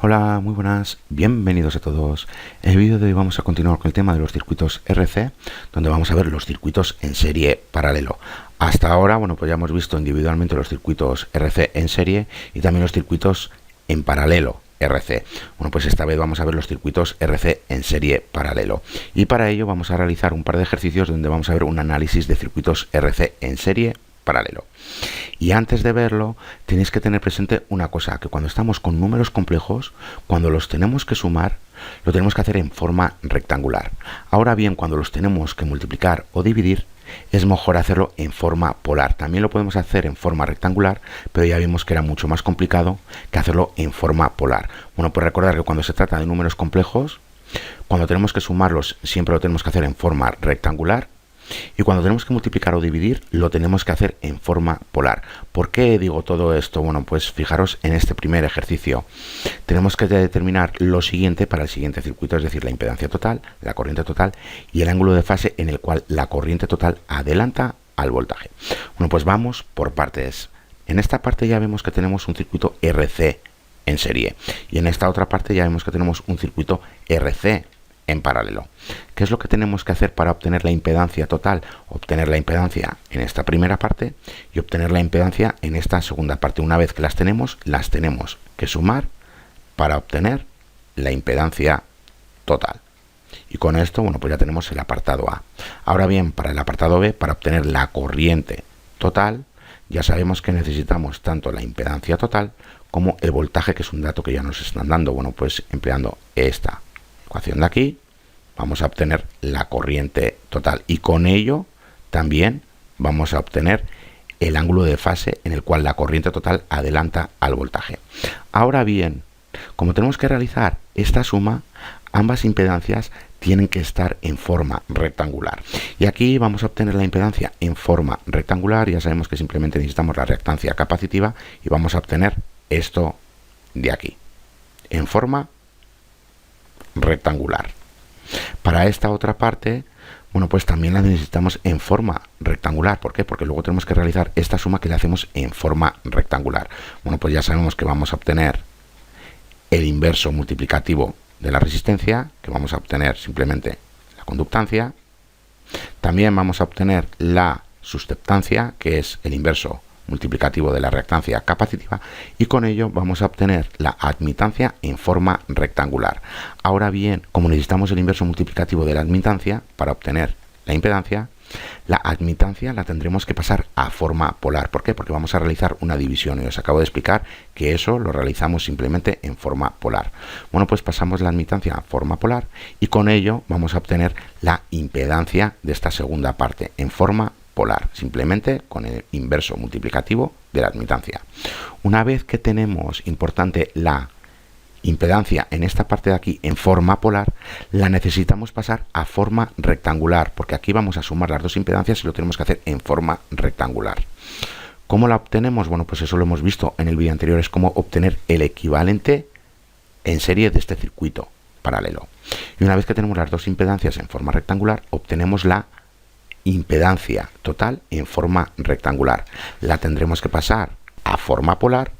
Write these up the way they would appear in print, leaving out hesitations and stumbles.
Hola, muy buenas, bienvenidos a todos. En el vídeo de hoy vamos a continuar con el tema de los circuitos RC, donde vamos a ver los circuitos en serie paralelo. Hasta ahora, bueno, pues ya hemos visto individualmente los circuitos RC en serie y también los circuitos en paralelo RC. Bueno, pues esta vez vamos a ver los circuitos RC en serie paralelo. Y para ello vamos a realizar un par de ejercicios donde vamos a ver un análisis de circuitos RC en serie paralelo. Y antes de verlo, tenéis que tener presente una cosa, que cuando estamos con números complejos, cuando los tenemos que sumar, lo tenemos que hacer en forma rectangular. Ahora bien, cuando los tenemos que multiplicar o dividir, es mejor hacerlo en forma polar. También lo podemos hacer en forma rectangular, pero ya vimos que era mucho más complicado que hacerlo en forma polar. Bueno, pues recordar que cuando se trata de números complejos, cuando tenemos que sumarlos, siempre lo tenemos que hacer en forma rectangular. Y cuando tenemos que multiplicar o dividir, lo tenemos que hacer en forma polar. ¿Por qué digo todo esto? Bueno, pues fijaros en este primer ejercicio. Tenemos que determinar lo siguiente para el siguiente circuito, es decir, la impedancia total, la corriente total y el ángulo de fase en el cual la corriente total adelanta al voltaje. Bueno, pues vamos por partes. En esta parte ya vemos que tenemos un circuito RC en serie. Y en esta otra parte ya vemos que tenemos un circuito RC en paralelo. ¿Qué es lo que tenemos que hacer para obtener la impedancia total? Obtener la impedancia en esta primera parte y obtener la impedancia en esta segunda parte. Una vez que las tenemos que sumar para obtener la impedancia total. Y con esto, bueno, pues ya tenemos el apartado A. Ahora bien, para el apartado B, para obtener la corriente total, ya sabemos que necesitamos tanto la impedancia total como el voltaje, que es un dato que ya nos están dando. Bueno, pues empleando esta ecuación de aquí, vamos a obtener la corriente total y con ello también vamos a obtener el ángulo de fase en el cual la corriente total adelanta al voltaje. Ahora bien, como tenemos que realizar esta suma, ambas impedancias tienen que estar en forma rectangular. Y aquí vamos a obtener la impedancia en forma rectangular. Ya sabemos que simplemente necesitamos la reactancia capacitiva y vamos a obtener esto de aquí, en forma rectangular. Para esta otra parte, bueno, pues también la necesitamos en forma rectangular. ¿Por qué? Porque luego tenemos que realizar esta suma que le hacemos en forma rectangular. Bueno, pues ya sabemos que vamos a obtener el inverso multiplicativo de la resistencia, que vamos a obtener simplemente la conductancia. También vamos a obtener la susceptancia, que es el inverso multiplicativo de la reactancia capacitiva, y con ello vamos a obtener la admitancia en forma rectangular. Ahora bien, como necesitamos el inverso multiplicativo de la admitancia para obtener la impedancia, la admitancia la tendremos que pasar a forma polar. ¿Por qué? Porque vamos a realizar una división y os acabo de explicar que eso lo realizamos simplemente en forma polar. Bueno, pues pasamos la admitancia a forma polar y con ello vamos a obtener la impedancia de esta segunda parte en forma polar, simplemente con el inverso multiplicativo de la admitancia. Una vez que tenemos, importante, la impedancia en esta parte de aquí en forma polar, la necesitamos pasar a forma rectangular, porque aquí vamos a sumar las dos impedancias y lo tenemos que hacer en forma rectangular. ¿Cómo la obtenemos? Bueno, pues eso lo hemos visto en el vídeo anterior, es como obtener el equivalente en serie de este circuito paralelo. Y una vez que tenemos las dos impedancias en forma rectangular, obtenemos la impedancia total en forma rectangular. La tendremos que pasar a forma polar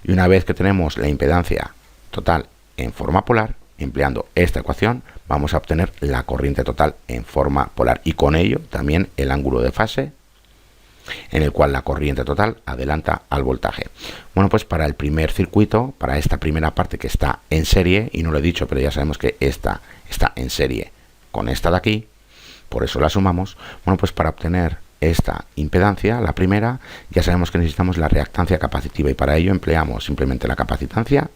y una vez que tenemos la impedancia total en forma polar, empleando esta ecuación, vamos a obtener la corriente total en forma polar y con ello también el ángulo de fase en el cual la corriente total adelanta al voltaje. Bueno, pues para el primer circuito, para esta primera parte que está en serie, y no lo he dicho, pero ya sabemos que esta está en serie con esta de aquí, por eso la sumamos. Bueno, pues para obtener esta impedancia, la primera, ya sabemos que necesitamos la reactancia capacitiva y para ello empleamos simplemente la capacitancia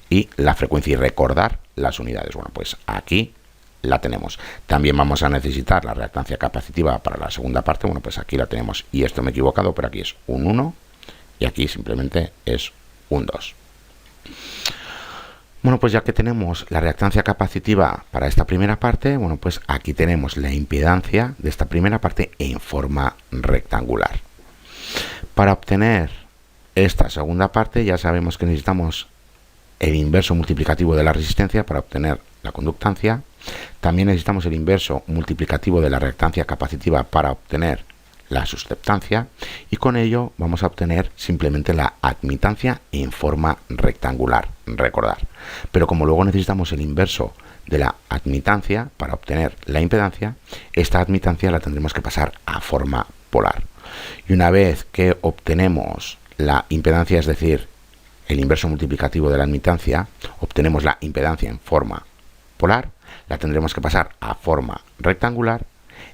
y la frecuencia y recordar las unidades. Bueno, pues aquí la tenemos. También vamos a necesitar la reactancia capacitiva para la segunda parte. Bueno, pues aquí la tenemos y esto me he equivocado, pero aquí es un 1 y aquí simplemente es un 2. Bueno, pues ya que tenemos la reactancia capacitiva para esta primera parte, bueno, pues aquí tenemos la impedancia de esta primera parte en forma rectangular. Para obtener esta segunda parte ya sabemos que necesitamos el inverso multiplicativo de la resistencia para obtener la conductancia. También necesitamos el inverso multiplicativo de la reactancia capacitiva para obtener la susceptancia, y con ello vamos a obtener simplemente la admitancia en forma rectangular, recordar. Pero como luego necesitamos el inverso de la admitancia para obtener la impedancia, esta admitancia la tendremos que pasar a forma polar. Y una vez que obtenemos la impedancia, es decir, el inverso multiplicativo de la admitancia, obtenemos la impedancia en forma polar, la tendremos que pasar a forma rectangular,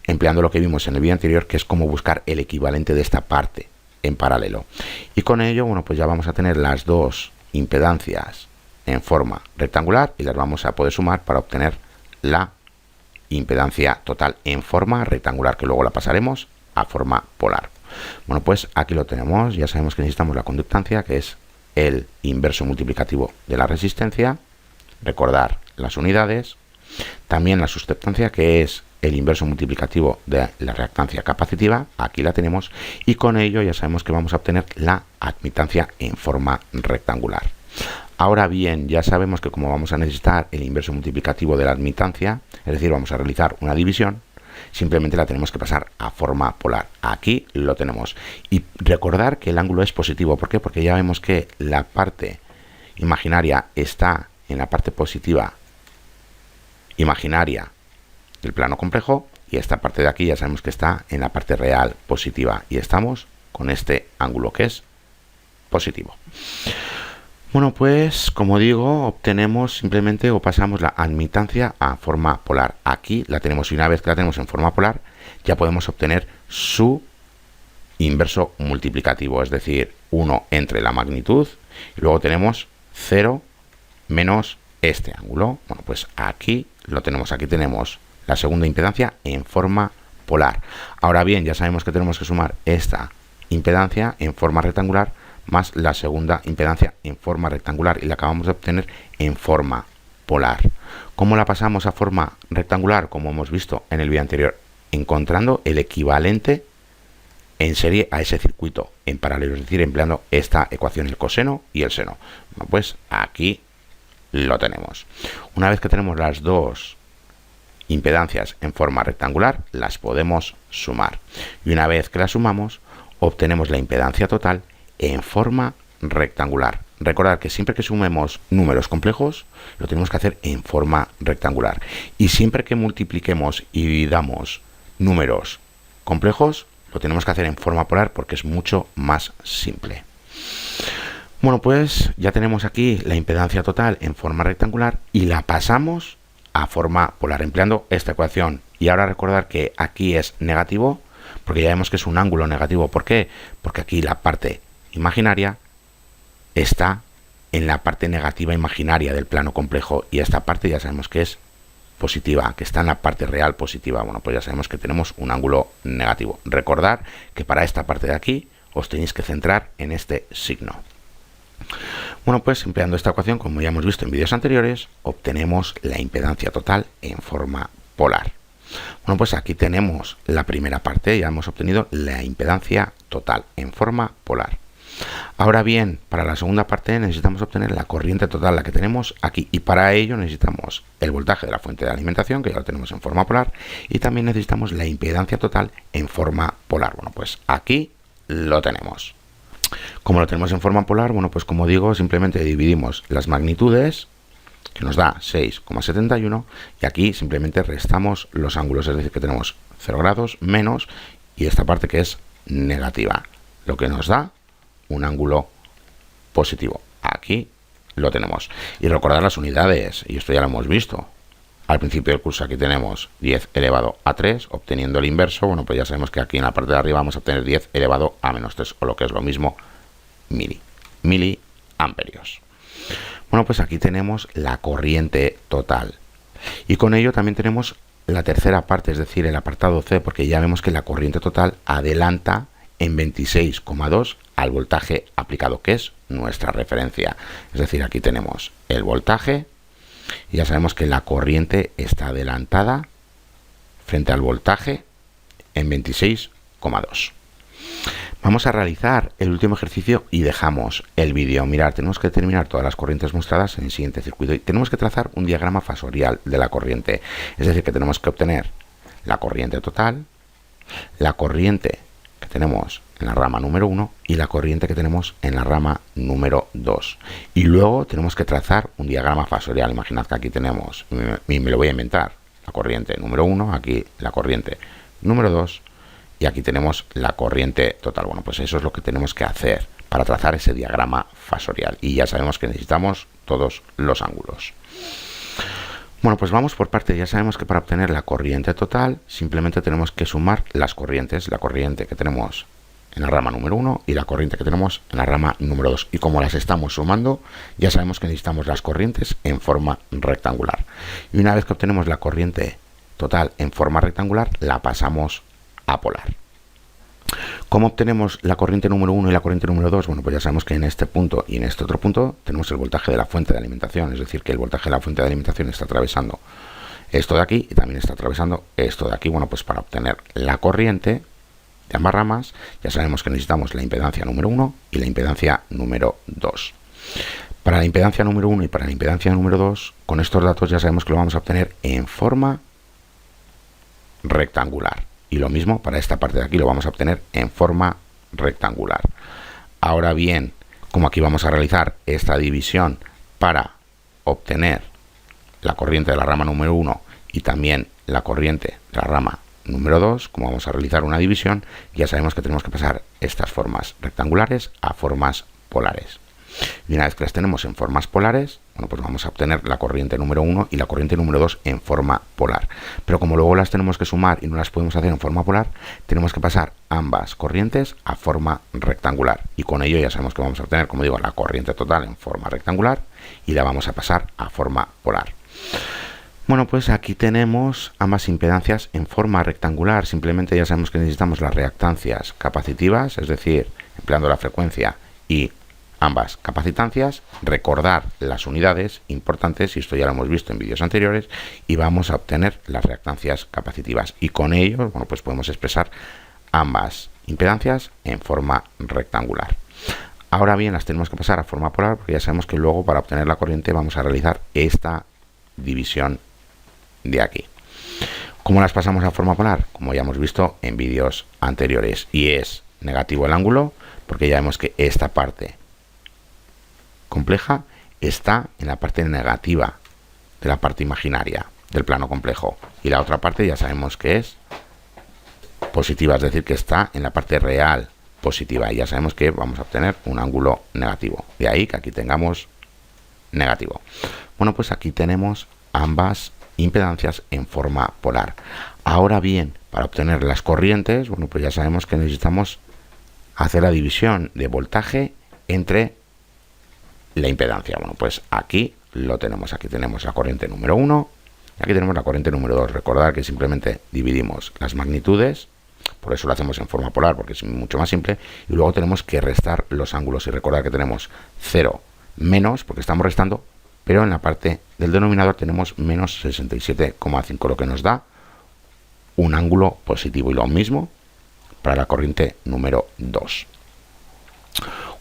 empleando lo que vimos en el vídeo anterior, que es cómo buscar el equivalente de esta parte en paralelo. Y con ello, bueno, pues ya vamos a tener las dos impedancias en forma rectangular y las vamos a poder sumar para obtener la impedancia total en forma rectangular, que luego la pasaremos a forma polar. Bueno, pues aquí lo tenemos. Ya sabemos que necesitamos la conductancia, que es el inverso multiplicativo de la resistencia. Recordar las unidades. También la susceptancia, que es el inverso multiplicativo de la reactancia capacitiva. Aquí la tenemos. Y con ello ya sabemos que vamos a obtener la admitancia en forma rectangular. Ahora bien, ya sabemos que como vamos a necesitar el inverso multiplicativo de la admitancia, es decir, vamos a realizar una división, simplemente la tenemos que pasar a forma polar. Aquí lo tenemos. Y recordar que el ángulo es positivo. ¿Por qué? Porque ya vemos que la parte imaginaria está en la parte positiva imaginaria del plano complejo, y esta parte de aquí ya sabemos que está en la parte real positiva, y estamos con este ángulo que es positivo. Bueno, pues como digo, obtenemos simplemente o pasamos la admitancia a forma polar. Aquí la tenemos, y una vez que la tenemos en forma polar, ya podemos obtener su inverso multiplicativo, es decir, 1 entre la magnitud, y luego tenemos 0 menos este ángulo. Bueno, pues aquí lo tenemos, aquí tenemos la segunda impedancia en forma polar. Ahora bien, ya sabemos que tenemos que sumar esta impedancia en forma rectangular más la segunda impedancia en forma rectangular, y la acabamos de obtener en forma polar. ¿Cómo la pasamos a forma rectangular? Como hemos visto en el vídeo anterior, encontrando el equivalente en serie a ese circuito en paralelo, es decir, empleando esta ecuación, el coseno y el seno. Bueno, pues aquí lo tenemos. Una vez que tenemos las dos impedancias en forma rectangular, las podemos sumar, y una vez que las sumamos obtenemos la impedancia total en forma rectangular. Recordad que siempre que sumemos números complejos lo tenemos que hacer en forma rectangular, y siempre que multipliquemos y dividamos números complejos lo tenemos que hacer en forma polar, porque es mucho más simple. Bueno, pues ya tenemos aquí la impedancia total en forma rectangular y la pasamos a forma polar empleando esta ecuación. Y ahora recordar que aquí es negativo porque ya vemos que es un ángulo negativo. ¿Por qué? Porque aquí la parte imaginaria está en la parte negativa imaginaria del plano complejo, y esta parte ya sabemos que es positiva, que está en la parte real positiva. Bueno, pues ya sabemos que tenemos un ángulo negativo. Recordar que para esta parte de aquí os tenéis que centrar en este signo. Bueno, pues empleando esta ecuación, como ya hemos visto en vídeos anteriores, obtenemos la impedancia total en forma polar. Bueno, pues aquí tenemos la primera parte, ya hemos obtenido la impedancia total en forma polar. Ahora bien, para la segunda parte necesitamos obtener la corriente total, la que tenemos aquí, y para ello necesitamos el voltaje de la fuente de alimentación, que ya lo tenemos en forma polar, y también necesitamos la impedancia total en forma polar. Bueno, pues aquí lo tenemos. Como lo tenemos en forma polar, bueno, pues como digo, simplemente dividimos las magnitudes, que nos da 6,71, y aquí simplemente restamos los ángulos, es decir, que tenemos 0 grados menos y esta parte que es negativa, lo que nos da un ángulo positivo. Aquí lo tenemos. Y recordar las unidades, y esto ya lo hemos visto al principio del curso. Aquí tenemos 10 elevado a 3, obteniendo el inverso. Bueno, pues ya sabemos que aquí en la parte de arriba vamos a obtener 10 elevado a menos 3, o lo que es lo mismo, miliamperios. Bueno, pues aquí tenemos la corriente total, y con ello también tenemos la tercera parte, es decir, el apartado C, porque ya vemos que la corriente total adelanta en 26,2 al voltaje aplicado, que es nuestra referencia. Es decir, aquí tenemos el voltaje y ya sabemos que la corriente está adelantada frente al voltaje en 26,2. Vamos a realizar el último ejercicio y dejamos el vídeo. Mirad, tenemos que determinar todas las corrientes mostradas en el siguiente circuito y tenemos que trazar un diagrama fasorial de la corriente. Es decir, que tenemos que obtener la corriente total, la corriente que tenemos en la rama número 1 y la corriente que tenemos en la rama número 2. Y luego tenemos que trazar un diagrama fasorial. Imaginad que aquí tenemos, y me lo voy a inventar, la corriente número 1, aquí la corriente número 2 y aquí tenemos la corriente total. Bueno, pues eso es lo que tenemos que hacer para trazar ese diagrama fasorial. Y ya sabemos que necesitamos todos los ángulos. Bueno, pues vamos por partes. Ya sabemos que para obtener la corriente total simplemente tenemos que sumar las corrientes, la corriente que tenemos en la rama número 1 y la corriente que tenemos en la rama número 2. Y como las estamos sumando, ya sabemos que necesitamos las corrientes en forma rectangular. Y una vez que obtenemos la corriente total en forma rectangular, la pasamos a polar. ¿Cómo obtenemos la corriente número 1 y la corriente número 2? Bueno, pues ya sabemos que en este punto y en este otro punto tenemos el voltaje de la fuente de alimentación, es decir, que el voltaje de la fuente de alimentación está atravesando esto de aquí y también está atravesando esto de aquí. Bueno, pues para obtener la corriente de ambas ramas ya sabemos que necesitamos la impedancia número 1 y la impedancia número 2. Para la impedancia número 1 y para la impedancia número 2, con estos datos ya sabemos que lo vamos a obtener en forma rectangular. Y lo mismo para esta parte de aquí, lo vamos a obtener en forma rectangular. Ahora bien, como aquí vamos a realizar esta división para obtener la corriente de la rama número 1 y también la corriente de la rama número 2, como vamos a realizar una división, ya sabemos que tenemos que pasar estas formas rectangulares a formas polares. Y una vez que las tenemos en formas polares, bueno, pues vamos a obtener la corriente número 1 y la corriente número 2 en forma polar. Pero como luego las tenemos que sumar y no las podemos hacer en forma polar, tenemos que pasar ambas corrientes a forma rectangular. Y con ello ya sabemos que vamos a obtener, como digo, la corriente total en forma rectangular y la vamos a pasar a forma polar. Bueno, pues aquí tenemos ambas impedancias en forma rectangular. Simplemente ya sabemos que necesitamos las reactancias capacitivas, es decir, empleando la frecuencia y ambas capacitancias, recordar las unidades importantes, y esto ya lo hemos visto en vídeos anteriores, y vamos a obtener las reactancias capacitivas. Y con ello, bueno, pues podemos expresar ambas impedancias en forma rectangular. Ahora bien, las tenemos que pasar a forma polar, porque ya sabemos que luego para obtener la corriente vamos a realizar esta división de aquí. ¿Cómo las pasamos a forma polar? Como ya hemos visto en vídeos anteriores, y es negativo el ángulo, porque ya vemos que esta parte compleja está en la parte negativa de la parte imaginaria del plano complejo, y la otra parte ya sabemos que es positiva, es decir, que está en la parte real positiva, y ya sabemos que vamos a obtener un ángulo negativo, de ahí que aquí tengamos negativo. Bueno, pues aquí tenemos ambas impedancias en forma polar. Ahora bien, para obtener las corrientes, bueno, pues ya sabemos que necesitamos hacer la división de voltaje entre la impedancia. Bueno, pues aquí lo tenemos. Aquí tenemos la corriente número 1 y aquí tenemos la corriente número 2. Recordad que simplemente dividimos las magnitudes, por eso lo hacemos en forma polar, porque es mucho más simple, y luego tenemos que restar los ángulos. Y recordad que tenemos 0 menos, porque estamos restando, pero en la parte del denominador tenemos menos 67,5, lo que nos da un ángulo positivo. Y lo mismo para la corriente número 2.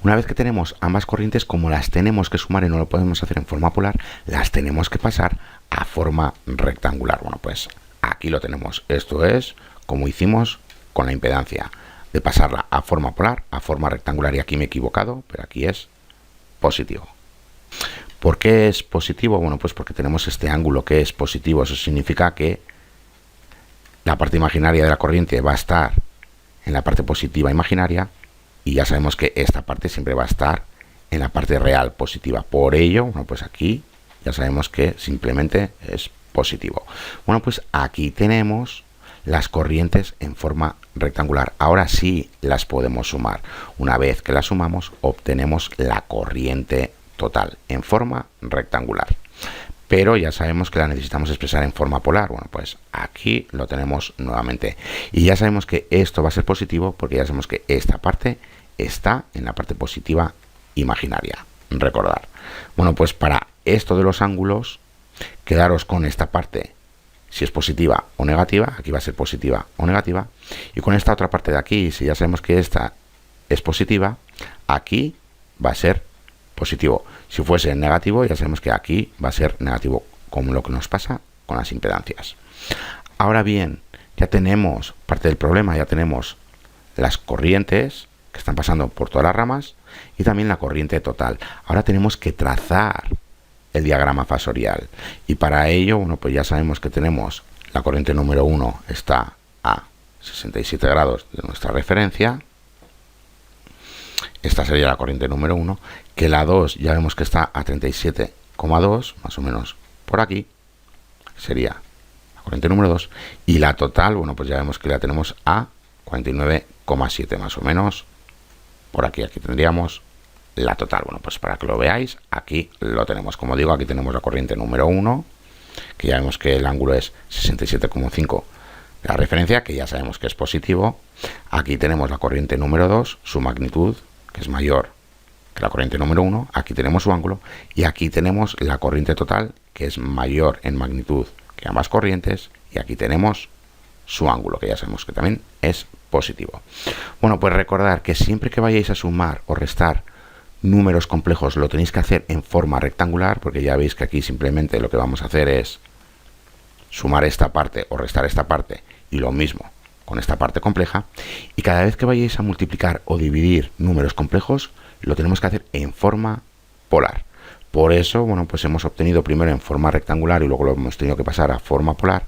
Una vez que tenemos ambas corrientes, como las tenemos que sumar y no lo podemos hacer en forma polar, las tenemos que pasar a forma rectangular. Bueno, pues aquí lo tenemos. Esto es como hicimos con la impedancia, de pasarla a forma polar, a forma rectangular, y aquí me he equivocado, pero aquí es positivo. ¿Por qué es positivo? Bueno, pues porque tenemos este ángulo que es positivo. Eso significa que la parte imaginaria de la corriente va a estar en la parte positiva imaginaria, y ya sabemos que esta parte siempre va a estar en la parte real positiva. Por ello, bueno, pues aquí ya sabemos que simplemente es positivo. Bueno, pues aquí tenemos las corrientes en forma rectangular. Ahora sí las podemos sumar. Una vez que las sumamos, obtenemos la corriente total en forma rectangular. Pero ya sabemos que la necesitamos expresar en forma polar. Bueno, pues aquí lo tenemos nuevamente. Y ya sabemos que esto va a ser positivo, porque ya sabemos que esta parte está en la parte positiva imaginaria. Recordar. Bueno, pues para esto de los ángulos, quedaros con esta parte, si es positiva o negativa. Aquí va a ser positiva o negativa. Y con esta otra parte de aquí, si ya sabemos que esta es positiva, aquí va a ser positivo. Si fuese negativo, ya sabemos que aquí va a ser negativo, como lo que nos pasa con las impedancias. Ahora bien, ya tenemos parte del problema, ya tenemos las corrientes que están pasando por todas las ramas y también la corriente total. Ahora tenemos que trazar el diagrama fasorial y para ello, bueno, pues ya sabemos que tenemos la corriente número 1 está a 67 grados de nuestra referencia. Esta sería la corriente número 1, que la 2 ya vemos que está a 37,2, más o menos por aquí, sería la corriente número 2, y la total, bueno, pues ya vemos que la tenemos a 49,7, más o menos por aquí. Aquí tendríamos la total. Bueno, pues para que lo veáis, aquí lo tenemos. Como digo, aquí tenemos la corriente número 1, que ya vemos que el ángulo es 67,5 de la referencia, que ya sabemos que es positivo. Aquí tenemos la corriente número 2, su magnitud, que es mayor que la corriente número 1. Aquí tenemos su ángulo y aquí tenemos la corriente total, que es mayor en magnitud que ambas corrientes, y aquí tenemos su ángulo, que ya sabemos que también es positivo. Bueno, pues recordar que siempre que vayáis a sumar o restar números complejos lo tenéis que hacer en forma rectangular, porque ya veis que aquí simplemente lo que vamos a hacer es sumar esta parte o restar esta parte, y lo mismo con esta parte compleja. Y cada vez que vayáis a multiplicar o dividir números complejos lo tenemos que hacer en forma polar. Por eso, bueno, pues hemos obtenido primero en forma rectangular y luego lo hemos tenido que pasar a forma polar,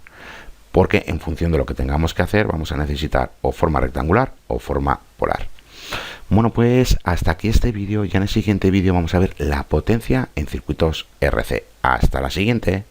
porque en función de lo que tengamos que hacer vamos a necesitar o forma rectangular o forma polar. Bueno, pues hasta aquí este vídeo. Ya en el siguiente vídeo vamos a ver la potencia en circuitos RC. Hasta la siguiente.